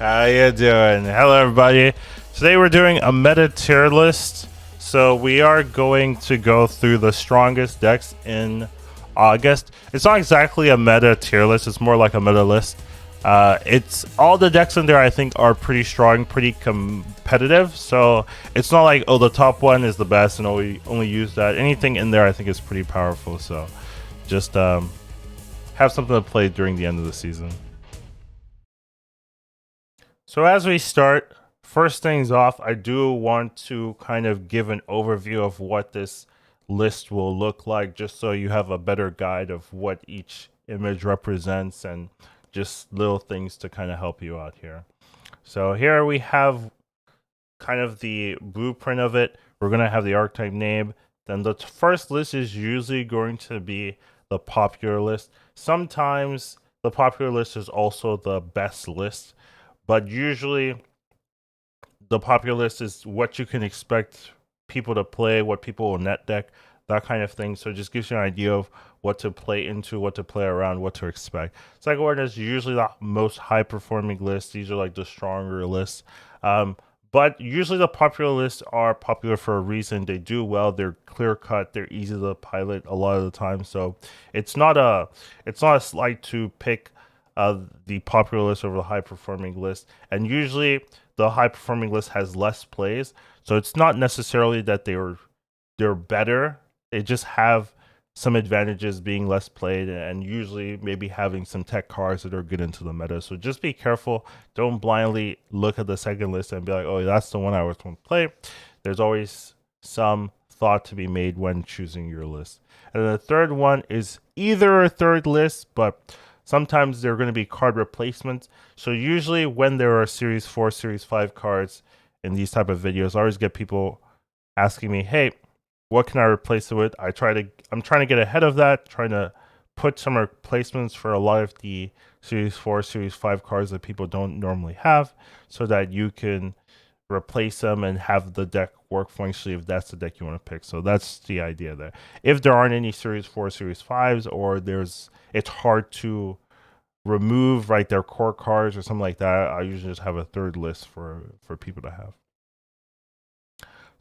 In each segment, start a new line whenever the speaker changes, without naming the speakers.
How you doing? Hello, everybody. Today we're doing a meta tier list. So we are going to go through the strongest decks in August. It's not exactly a meta tier list. It's more like a meta list. It's all the decks in there I think are pretty strong, pretty competitive. So it's not like, oh, the top one is the best and only use that. Anything in there I think is pretty powerful. So just have something to play during the end of the season. So as we start, first things off, I do want to kind of give an overview of what this list will look like, just so you have a better guide of what each image represents and just little things to kind of help you out here. So here we have kind of the blueprint of it. We're going to have the archetype name. Then the first list is usually going to be the popular list. Sometimes the popular list is also the best list, but usually the popular list is what you can expect people to play, what people will net deck, that kind of thing. So it just gives you an idea of what to play into, what to play around, what to expect. Second one is usually the most high performing list. These are like the stronger lists. But usually the popular lists are popular for a reason. They do well. They're clear cut. They're easy to pilot a lot of the time. So it's not a slight to pick the popular list over the high performing list. And usually the high performing list has less plays. So it's not necessarily that they're better. They just have some advantages being less played, and usually maybe having some tech cards that are good into the meta. So just be careful. Don't blindly look at the second list and be like, oh, that's the one I was going to play. There's always some thought to be made when choosing your list. And then the third one is either a third list, but sometimes they're going to be card replacements. So usually when there are Series 4, Series 5 cards in these type of videos, I always get people asking me, hey, what can I replace it with? I'm trying to get ahead of that, trying to put some replacements for a lot of the Series 4, Series 5 cards that people don't normally have, so that you can replace them and have the deck work functionally if that's the deck you want to pick. So that's the idea there. If there aren't any Series 4, Series 5s, or it's hard to remove their core cards or something like that, I usually just have a third list for people to have.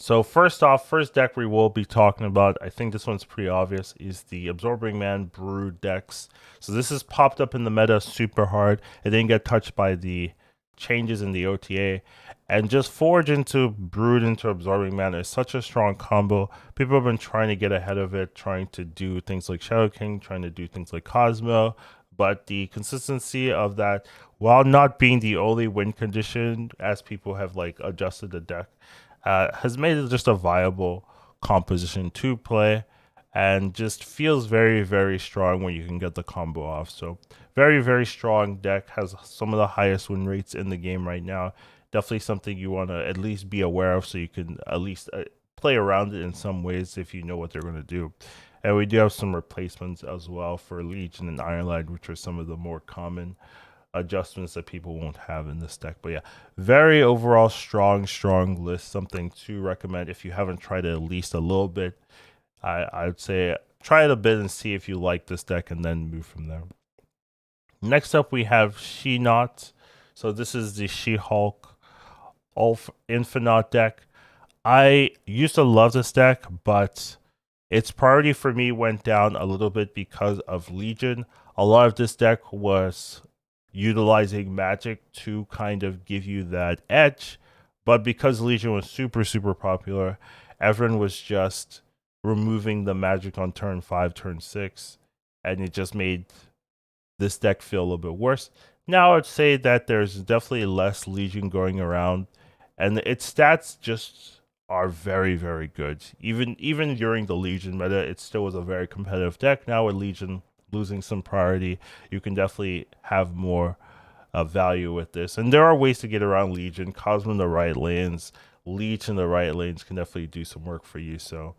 So first off, first deck we will be talking about, I think this one's pretty obvious, is the Absorbing Man Brood decks. So this has popped up in the meta super hard. It didn't get touched by the changes in the OTA. And just Forge into Brood into Absorbing Man is such a strong combo. People have been trying to get ahead of it, trying to do things like Shadow King, trying to do things like Cosmo. But the consistency of that, while not being the only win condition, as people have adjusted the deck, has made it just a viable composition to play, and just feels very, very strong when you can get the combo off. So very, very strong deck, has some of the highest win rates in the game right now. Definitely something you want to at least be aware of, so you can at least play around it in some ways if you know what they're going to do. And we do have some replacements as well for Legion and Ironlide, which are some of the more common adjustments that people won't have in this deck. But yeah, very overall strong list. Something to recommend if you haven't tried it at least a little bit. I would say try it a bit and see if you like this deck, and then move from there. Next up we have SheNaut. So this is the She-Hulk Infinite deck. I used to love this deck, but its priority for me went down a little bit because of Legion. A lot of this deck was utilizing magic to kind of give you that edge, but because Legion was super popular, everyone was just removing the magic on turn 5, turn 6, and it just made this deck feel a little bit worse. Now I'd say that there's definitely less Legion going around, and its stats just are very good. Even during the Legion meta, it still was a very competitive deck. Now with Legion losing some priority, you can definitely have more value with this. And there are ways to get around Legion. Cosmo in the right lanes, Leech in the right lanes can definitely do some work for you. So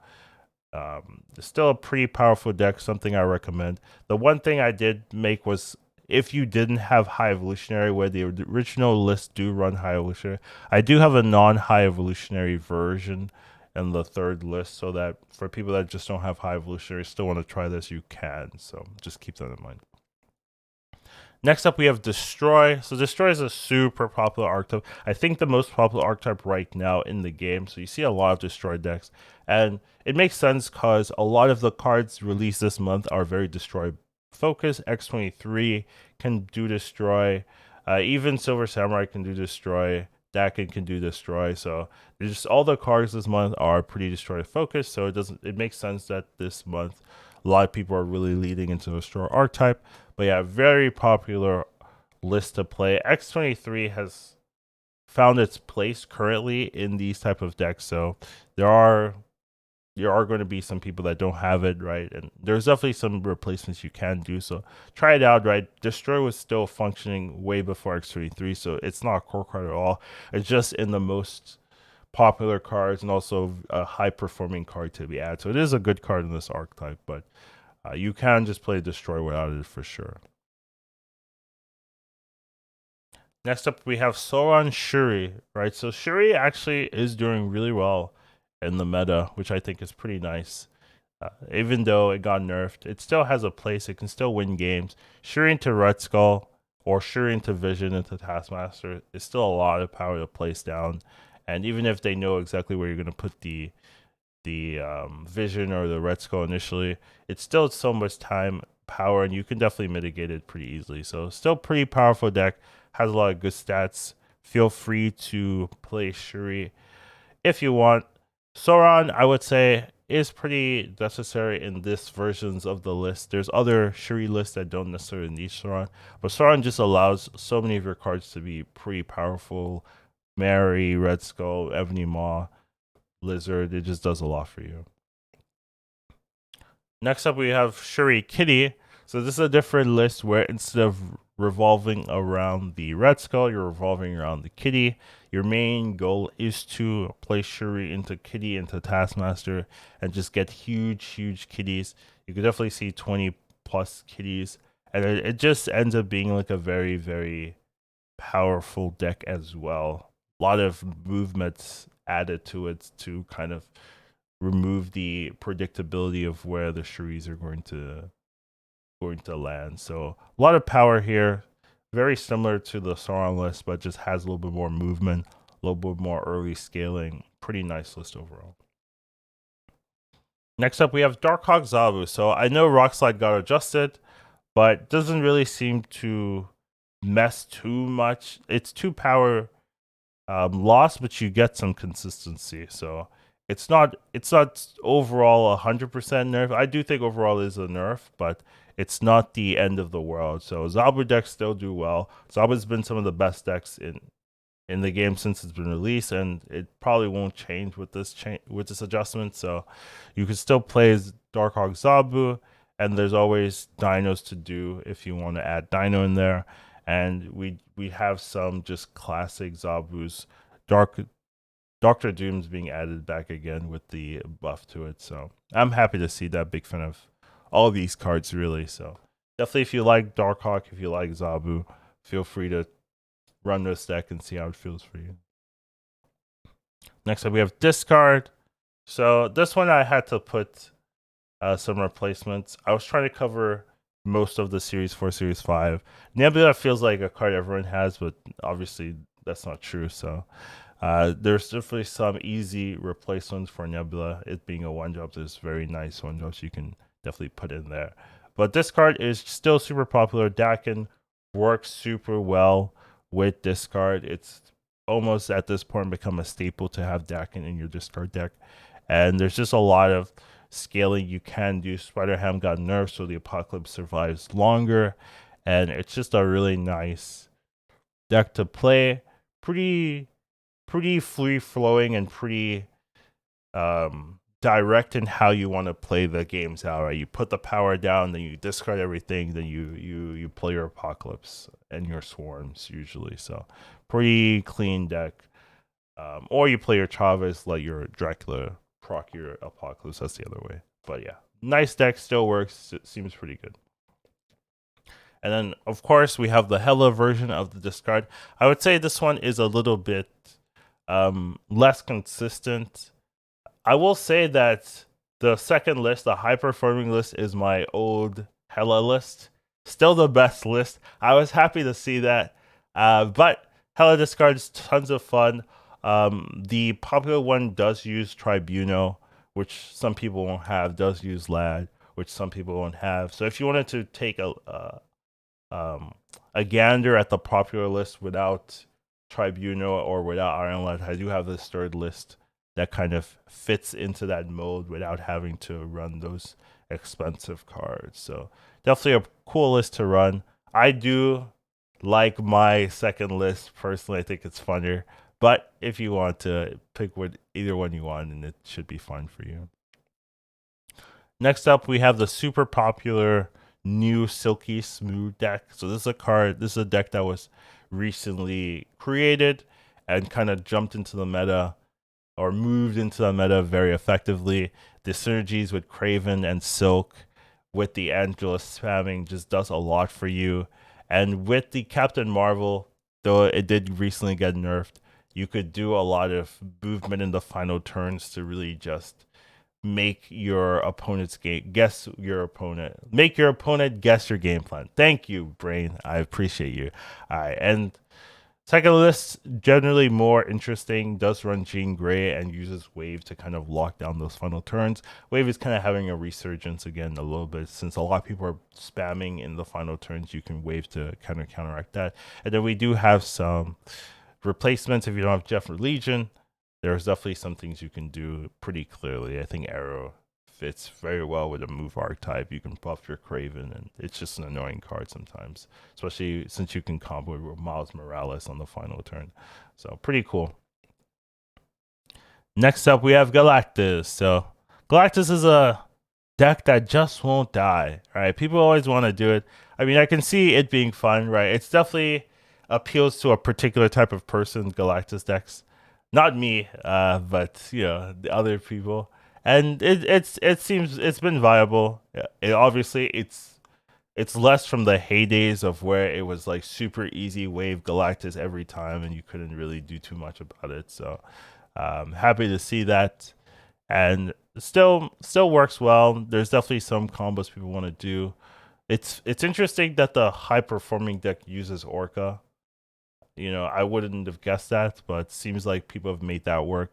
it's still a pretty powerful deck, something I recommend. The one thing I did make was, if you didn't have High Evolutionary, where the original list do run High Evolutionary, I do have a non-High Evolutionary version in the third list, so that for people that just don't have High Evolutionary, still want to try this, you can. So just keep that in mind. Next up, we have Destroy. So Destroy is a super popular archetype. I think the most popular archetype right now in the game. So you see a lot of Destroy decks. And it makes sense because a lot of the cards released this month are very Destroy focused. X23 can do Destroy. Even Silver Samurai can do Destroy. Dakin can do Destroy. So just all the cards this month are pretty Destroy focused. So it makes sense that this month a lot of people are really leading into the Destroy archetype. But yeah, very popular list to play. X23 has found its place currently in these type of decks. So there are going to be some people that don't have it, right? And there's definitely some replacements you can do. So try it out, right? Destroy was still functioning way before X23, so it's not a core card at all. It's just in the most popular cards and also a high performing card to be added. So it is a good card in this archetype, but you can just play Destroy without it for sure. Next up, we have Sauron Shuri, right? So Shuri actually is doing really well in the meta, which I think is pretty nice. Even though it got nerfed, it still has a place. It can still win games. Shuri into Red Skull or Shuri into Vision into Taskmaster is still a lot of power to place down. And even if they know exactly where you're going to put the Vision or the Red Skull initially, it's still so much time, power, and you can definitely mitigate it pretty easily. So still pretty powerful deck, has a lot of good stats. Feel free to play Shuri if you want. Sauron, I would say, is pretty necessary in this versions of the list. There's other Shuri lists that don't necessarily need Sauron, but Sauron just allows so many of your cards to be pretty powerful. Mary, Red Skull, Ebony Maw, Lizard, it just does a lot for you. Next up, we have Shuri Kitty. So this is a different list where instead of revolving around the Red Skull, you're revolving around the Kitty. Your main goal is to play Shuri into Kitty, into Taskmaster, and just get huge kitties. You could definitely see 20 plus kitties, and it just ends up being like a very powerful deck as well. A lot of movements added to it to kind of remove the predictability of where the Shuris are going to land. So a lot of power here. Very similar to the Sauron list, but just has a little bit more movement, a little bit more early scaling. Pretty nice list overall. Next up, we have Darkhawk Zabu. So I know Rockslide got adjusted, but doesn't really seem to mess too much. It's 2 power loss, but you get some consistency. So it's not overall 100% nerf. I do think overall is a nerf, but it's not the end of the world. So Zabu decks still do well. Zabu's been some of the best decks in the game since it's been released, and it probably won't change with this adjustment. So you can still play Darkhawk Zabu, and there's always dinos to do if you want to add dino in there. And we have some just classic Zabus. Doctor Doom's being added back again with the buff to it. So I'm happy to see that. Big fan of all these cards, really. So definitely, if you like Darkhawk, if you like Zabu, feel free to run this deck and see how it feels for you. Next up, we have Discard. So this one I had to put some replacements. I was trying to cover most of the Series 4, Series 5. Nebula feels like a card everyone has, but obviously that's not true. So there's definitely some easy replacements for Nebula. It being a 1-drop, there's very nice 1-drops you can definitely put in there. But this card is still super popular. Dakin works super well with Discard. It's almost at this point become a staple to have Dakin in your Discard deck. And there's just a lot of scaling you can do. Spider-Ham got nerfed, so the Apocalypse survives longer. And it's just a really nice deck to play. Pretty free-flowing and pretty direct in how you want to play the games out, right? You put the power down, then you discard everything, then you play your Apocalypse and your Swarms usually. So pretty clean deck. Or you play your Chavez, let your Dracula proc your Apocalypse. That's the other way. But yeah, nice deck, still works. It seems pretty good. And then, of course, we have the Hela version of the discard. I would say this one is a little bit less consistent. I will say that the second list, the high performing list, is my old Hela list. Still the best list. I was happy to see that. But Hela Discard is tons of fun. The popular one does use Tribunal, which some people won't have. Does use Lad, which some people won't have. So if you wanted to take a gander at the popular list without Tribunal or without Iron Lad, I do have this third list that kind of fits into that mode without having to run those expensive cards. So definitely a cool list to run. I do like my second list personally. I think it's funner. But if you want to pick either one you want, and it should be fun for you. Next up, we have the super popular new Silky Smooth deck. So this is a deck that was recently created and kind of jumped into the meta or moved into the meta very effectively. The synergies with Craven and Silk with the Angela spamming just does a lot for you. And with the Captain Marvel, though it did recently get nerfed, you could do a lot of movement in the final turns to really just make your opponent's guess your opponent. Make your opponent guess your game plan. Thank you, Brain. I appreciate you. All right, and second list, generally more interesting, does run Jean Grey and uses Wave to kind of lock down those final turns. Wave is kind of having a resurgence again a little bit since a lot of people are spamming in the final turns. You can Wave to kind of counteract that. And then we do have some replacements if you don't have Jeff or Legion. There's definitely some things you can do pretty clearly. I think Arrow fits very well with a move archetype. You can buff your Craven, and it's just an annoying card sometimes, especially since you can combo with Miles Morales on the final turn. So pretty cool. Next up, we have Galactus. So Galactus is a deck that just won't die, right? People always want to do it. I mean, I can see it being fun, right? It's definitely appeals to a particular type of person, Galactus decks. Not me, but you know, the other people. And it seems it's been viable. It obviously it's less from the heydays of where it was like super easy wave Galactus every time and you couldn't really do too much about it. So happy to see that. And still works well. There's definitely some combos people want to do. It's interesting that the high performing deck uses Orca. You know, I wouldn't have guessed that, but it seems like people have made that work.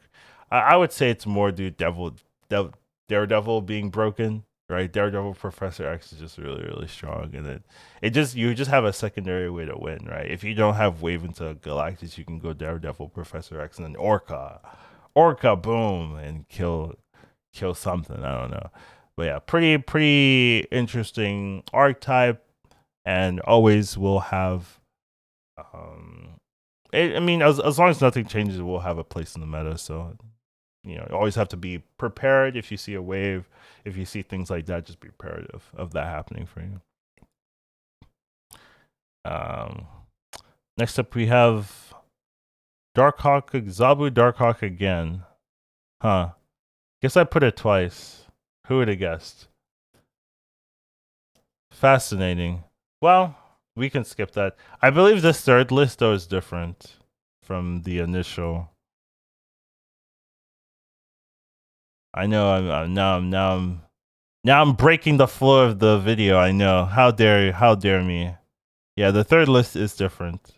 I would say it's more due Daredevil being broken, right? Daredevil Professor X is just really strong, and you just have a secondary way to win, right? If you don't have Wave into Galactus, you can go Daredevil Professor X and then Orca, boom, and kill something. I don't know, but yeah, pretty interesting archetype, and always will have. I mean, as long as nothing changes, it will have a place in the meta. So, you know, you always have to be prepared if you see a wave, if you see things like that, just be prepared of that happening for you. Next up, we have Darkhawk Zabu Darkhawk again. Huh. Guess I put it twice. Who would have guessed? Fascinating. Well, we can skip that. I believe this third list though is different from the initial. I know now I'm breaking the flow of the video. I know. How dare me. Yeah, the third list is different.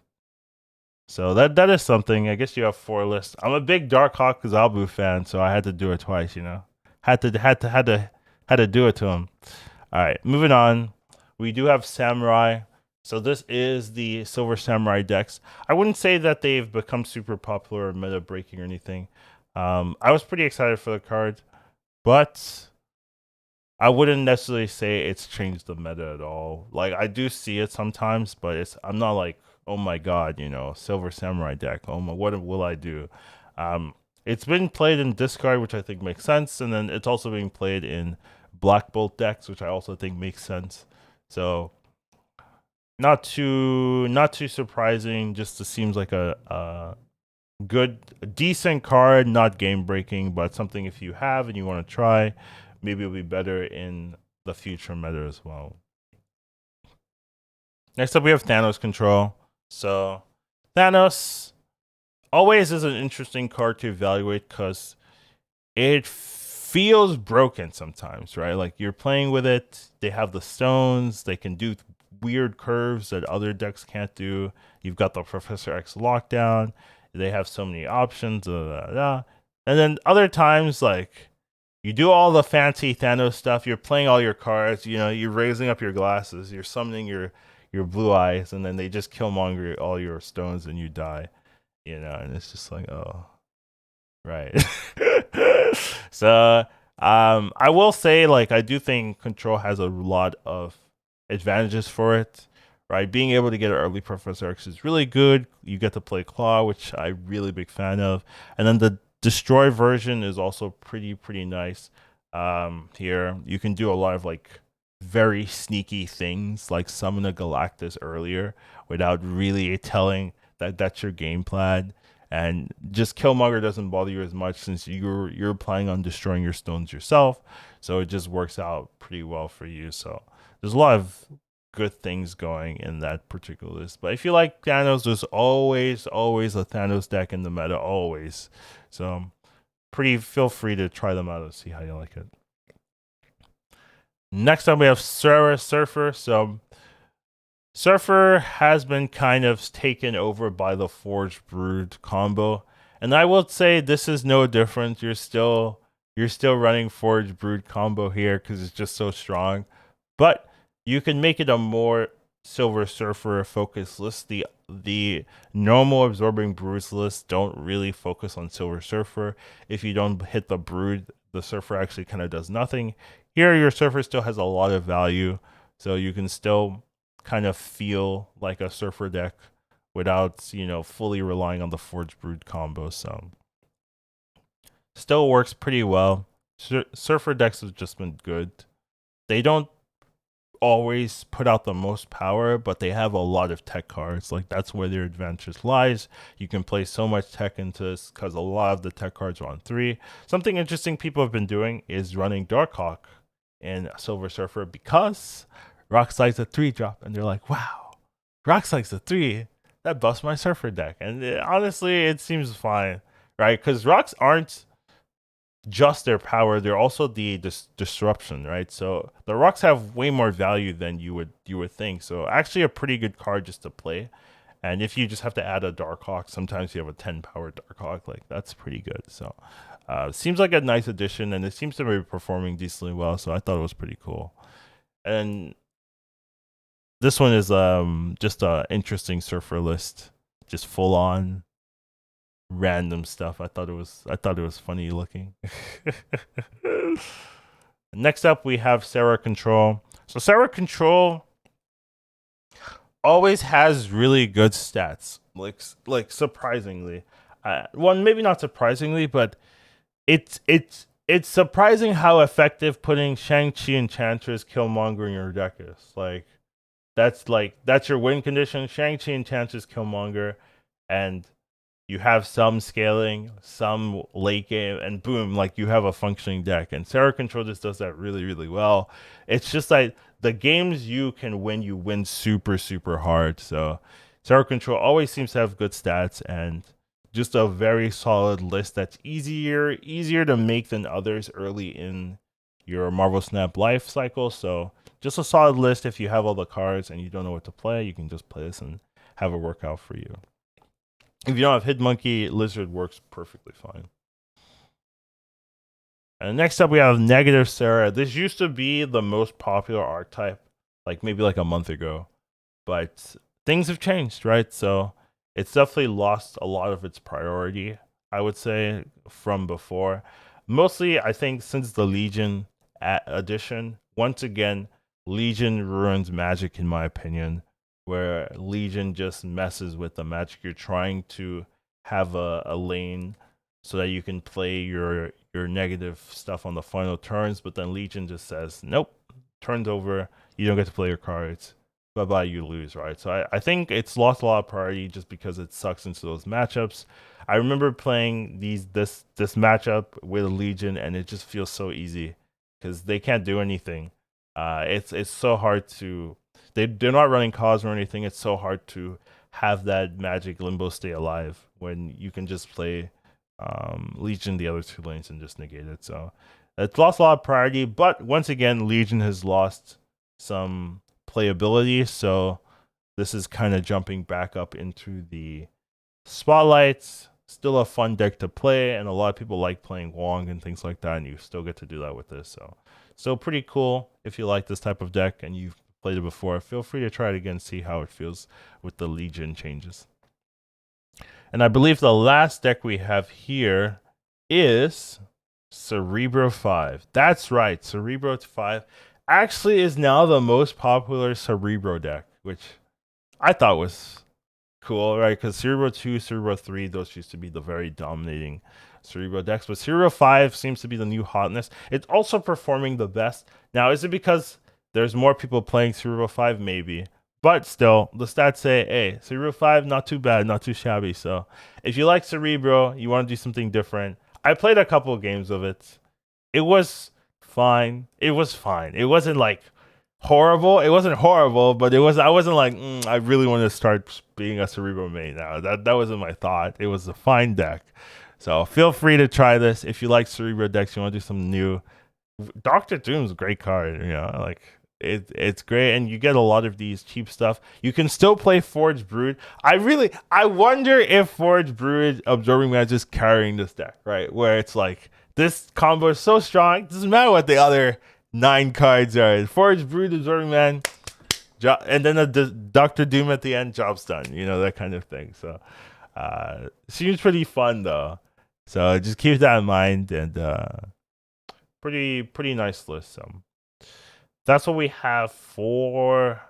So that is something. I guess you have 4 lists. I'm a big Darkhawk Zabu fan, so I had to do it twice, you know. Had to do it to him. All right, moving on. We do have Samurai. So this is the Silver Samurai decks. I wouldn't say that they've become super popular or meta breaking or anything. I was pretty excited for the card, but I wouldn't necessarily say it's changed the meta at all. Like I do see it sometimes, but I'm not like, oh my god, you know, Silver Samurai deck. Oh my, what will I do? It's been played in discard, which I think makes sense, and then it's also being played in Black Bolt decks, which I also think makes sense. So not too surprising. Just seems like a decent card, not game breaking, but something if you have and you want to try, maybe it'll be better in the future meta as well. Next up, we have Thanos Control. So Thanos always is an interesting card to evaluate because it feels broken sometimes, right? Like you're playing with it, they have the stones, they can do weird curves that other decks can't do. You've got the Professor X lockdown. They have so many options. And then other times, like, you do all the fancy Thanos stuff. You're playing all your cards. You know, you're raising up your glasses. You're summoning your blue eyes, and then they just killmonger all your stones, and you die. You know, and it's just like, oh, right. So, I will say, like, I do think Control has a lot of advantages for it. Right, being able to get an early Professor X is really good. You get to play Claw, which I'm really big fan of, and then the Destroy version is also pretty nice. Here you can do a lot of like very sneaky things, like summon a Galactus earlier without really telling that that's your game plan, and just Killmonger doesn't bother you as much since you're planning on destroying your stones yourself, so it just works out pretty well for you. So there's a lot of good things going in that particular list. But if you like Thanos, there's always a Thanos deck in the meta, always. So feel free to try them out and see how you like it. Next up we have Sera Surfer. So Surfer has been kind of taken over by the Forged Brood combo. And I will say this is no different. You're still running Forged Brood combo here because it's just so strong. But you can make it a more Silver Surfer focused list. The normal Absorbing Broods lists don't really focus on Silver Surfer. If you don't hit the Brood, the Surfer actually kind of does nothing. Here, your Surfer still has a lot of value, so you can still kind of feel like a Surfer deck without, you know, fully relying on the Forged Brood combo. So still works pretty well. Surfer decks have just been good. They don't always put out the most power, but they have a lot of tech cards. Like, that's where their advantage lies. You can play so much tech into this because a lot of the tech cards are on 3. Something interesting people have been doing is running Darkhawk in Silver Surfer because Rock Slide's a 3-drop, and they're like, wow, Rock Slide's a 3, that buffs my Surfer deck. And honestly, it seems fine, right? Because rocks aren't just their power, they're also the disruption, right? So the rocks have way more value than you would think. So actually a pretty good card just to play. And if you just have to add a Darkhawk, sometimes you have a 10 power Darkhawk, like that's pretty good. So seems like a nice addition, and it seems to be performing decently well, so I thought it was pretty cool. And this one is just a interesting Surfer list, just full on random stuff. I thought it was funny looking. Next up we have Sera Control. So Sera Control always has really good stats, like surprisingly. Well, maybe not surprisingly, but it's surprising how effective putting Shang-Chi Enchantress Killmonger in your deck is. That's your win condition. Shang-Chi Enchantress Killmonger, and you have some scaling, some late game, and boom, like you have a functioning deck. And Sera Control just does that really well. It's just like the games you can win, you win super hard. So Sera Control always seems to have good stats and just a very solid list that's easier to make than others early in your Marvel Snap life cycle. So just a solid list. If you have all the cards and you don't know what to play, you can just play this and have it work out for you. If you don't have Hit Monkey, Lizard works perfectly fine. And next up, we have Negative Sera. This used to be the most popular archetype, like maybe like a month ago, but things have changed, right? So it's definitely lost a lot of its priority, I would say, from before. Mostly, I think, since the Legion edition. Once again, Legion ruins Magic, in my opinion, where Legion just messes with the Magic. You're trying to have a lane so that you can play your negative stuff on the final turns, but then Legion just says, nope, turns over, you don't get to play your cards. Bye-bye, you lose, right? So I think it's lost a lot of priority just because it sucks into those matchups. I remember playing this matchup with Legion, and it just feels so easy because they can't do anything. It's so hard to... They're not running cause or anything. It's so hard to have that Magic Limbo stay alive when you can just play Legion the other 2 lanes and just negate it. So it's lost a lot of priority, but once again, Legion has lost some playability. So this is kind of jumping back up into the spotlights. Still a fun deck to play, and a lot of people like playing Wong and things like that, and you still get to do that with this. So still pretty cool. If you like this type of deck and you've played it before, feel free to try it again, see how it feels with the Legion changes. And I believe the last deck we have here is Cerebro 5. That's right, Cerebro 5 actually is now the most popular Cerebro deck, which I thought was cool, right? Because Cerebro 2, Cerebro 3, those used to be the very dominating Cerebro decks. But Cerebro 5 seems to be the new hotness. It's also performing the best. Now, is it because there's more people playing Cerebro 5? Maybe. But still, the stats say, hey, Cerebro 5, not too bad, not too shabby. So if you like Cerebro, you want to do something different. I played a couple of games of it. It was fine. It was fine. It wasn't like horrible. It wasn't horrible, but it was. I wasn't like, I really want to start being a Cerebro main now. That wasn't my thought. It was a fine deck. So feel free to try this. If you like Cerebro decks, you want to do something new. Dr. Doom's a great card, like it's great, and you get a lot of these cheap stuff. You can still play Forge Brood. I wonder if Forge Brood Absorbing Man is just carrying this deck, right? Where it's like this combo is so strong, it doesn't matter what the other 9 cards are. Forge Brood Absorbing Man, and then the Dr. Doom at the end, job's done. That kind of thing. So seems pretty fun though. So just keep that in mind, and pretty nice list. That's what we have for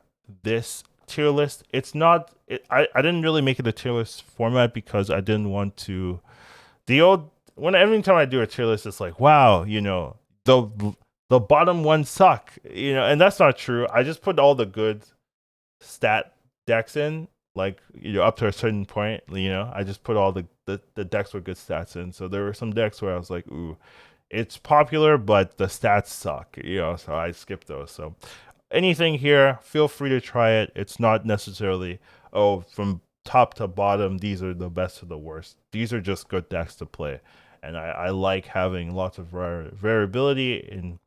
this tier list. It's not. I didn't really make it a tier list format because I didn't want to. Every time I do a tier list, it's like, wow, the bottom ones suck, and that's not true. I just put all the good stat decks in, like up to a certain point. I just put all the decks with good stats in. So there were some decks where I was like, ooh, it's popular, but the stats suck, so I skipped those. So anything here, feel free to try it. It's not necessarily, from top to bottom, these are the best or the worst. These are just good decks to play. And I like having lots of variability in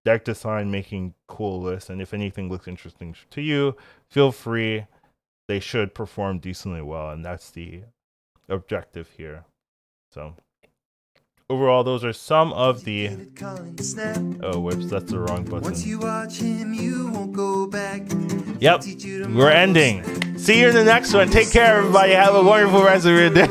deck design, making cool lists. And if anything looks interesting to you, feel free. They should perform decently well, and that's the objective here. So overall, those are some of the. Oh, whoops, that's the wrong button. Once you watch him, you won't go back. Yep, we're ending. See you in the next one. Take care, everybody. Have a wonderful rest of your day.